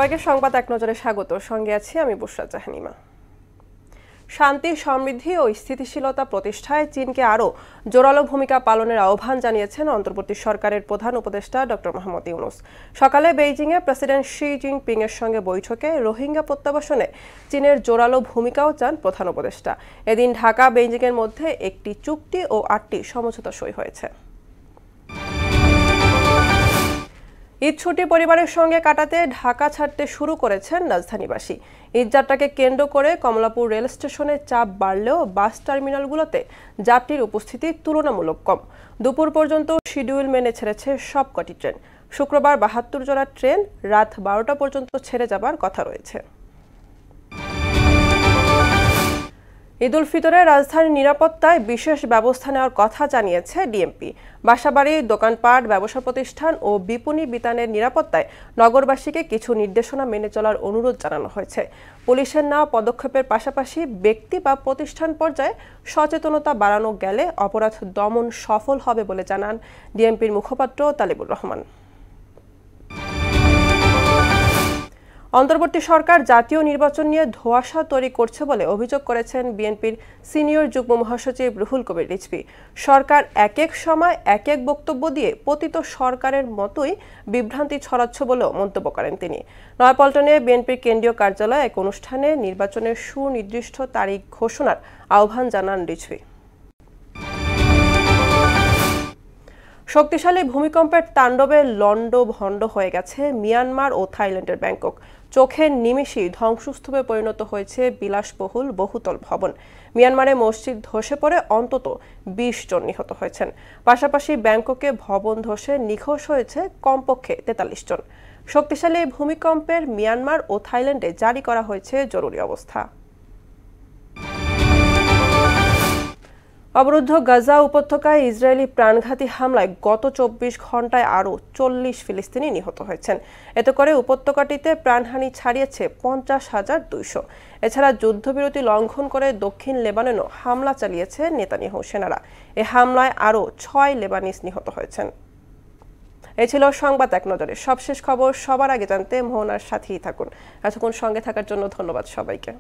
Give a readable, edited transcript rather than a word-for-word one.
সবাইকে সংবাদ এক নজরে স্বাগত। সঙ্গে আছি আমি বুশরা জাহানিমা। শান্তি, সমৃদ্ধি ও স্থিতিশীলতা প্রতিষ্ঠায় চীনকে আরও জোরালো ভূমিকা পালনের আহ্বান জানিয়েছেন অন্তর্বর্তী সরকারের প্রধান উপদেষ্টা ডক্টর মোহাম্মদ ইউনূস। সকালে বেইজিংয়ে প্রেসিডেন্ট শি জিনপিং এর সঙ্গে বৈঠকে রোহিঙ্গা প্রত্যাবাসনে চীনের জোরালো ভূমিকাও চান প্রধান উপদেষ্টা। এদিন ঢাকা বেইজিংয়ের মধ্যে একটি চুক্তি ও ৮টি সমঝোতা সই হয়েছে। ঈদ ছুটি পরিবারের সঙ্গে কাটাতে ঢাকা ছাড়তে শুরু করেছেন রাজধানীবাসী। ঈদযাত্রাকে কেন্দ্র করে কমলাপুর রেল স্টেশনে চাপ বাড়লেও বাস টার্মিনালগুলোতে যাত্রীর উপস্থিতি তুলনামূলক কম। দুপুর পর্যন্ত শিডিউল মেনে ছেড়েছে সবকটি ট্রেন। শুক্রবার ৭২ জোড়া ট্রেন রাত ১২টা পর্যন্ত ছেড়ে যাবার কথা রয়েছে। ঈদ উল ফিতরে রাজধানীর নিরাপত্তায় বিশেষ ব্যবস্থা নেওয়ার কথা জানিয়েছে ডিএমপি। বাসাবাড়ি, দোকানপাট, ব্যবসা প্রতিষ্ঠান ও বিপণী বিতানের নিরাপত্তায় নগরবাসীকে কিছু নির্দেশনা মেনে চলার অনুরোধ জানানো হয়েছে। পুলিশের নেওয়া পদক্ষেপের পাশাপাশি ব্যক্তি বা প্রতিষ্ঠান পর্যায়ে সচেতনতা বাড়ানো গেলে অপরাধ দমন সফল হবে বলে জানান ডিএমপির মুখপাত্র তালিবুর রহমান। অন্তর্বর্তী সরকার জাতীয় নির্বাচন নিয়ে ধোঁয়াশা তৈরি করছে বলে অভিযোগ করেছেন বিএনপির সিনিয়র যুগ্ম মহাসচিব রুহুল কবির রিজভী। সরকার এক এক সময় এক এক বক্তব্য দিয়ে পতিত সরকারের মতোই বিভ্রান্তি ছড়াচ্ছে বলেও মন্তব্য করেন তিনি। নয়াপল্টনে বিএনপির কেন্দ্রীয় কার্যালয়ে এক অনুষ্ঠানে নির্বাচনের সুনির্দিষ্ট তারিখ ঘোষণার আহ্বান জানান রিজভী। শক্তিশালী ভূমিকম্পের তাণ্ডবে লন্ডভন্ড হয়ে গেছে মিয়ানমার ও থাইল্যান্ডের ব্যাংকক। চোখের নিমেষেই ধ্বংসস্তূপে পরিণত হয়েছে বিলাসবহুল বহুতল ভবন। মিয়ানমারে মসজিদ ধসে পড়ে অন্তত ২০ জন নিহত হয়েছেন। পাশাপাশি ব্যাংককে ভবন ধসে নিখোঁজ হয়েছে কমপক্ষে ৪৩ জন। শক্তিশালী ভূমিকম্পের মিয়ানমার ও থাইল্যান্ডে জারি করা হয়েছে জরুরি অবস্থা। অবরুদ্ধ গাজা উপত্যকায় ইসরায়েলি প্রাণঘাতী হামলায় গত ২৪ ঘণ্টায় আরও ৪০ ফিলিস্তিনি নিহত হয়েছেন। এতে করে উপত্যকাটিতে প্রাণহানি ছাড়িয়েছে ৫০,২০০। এছাড়া যুদ্ধবিরতি লঙ্ঘন করে দক্ষিণ লেবাননেও হামলা চালিয়েছে নেতানিয়াহু সেনারা। এ হামলায় আরও ৬ লেবানিজ নিহত হয়েছেন। এ ছিল সংবাদ এক নজরে। সবশেষ খবর সবার আগে জানতে মোহনার সাথেই থাকুন। এতক্ষণ সঙ্গে থাকার জন্য ধন্যবাদ সবাইকে।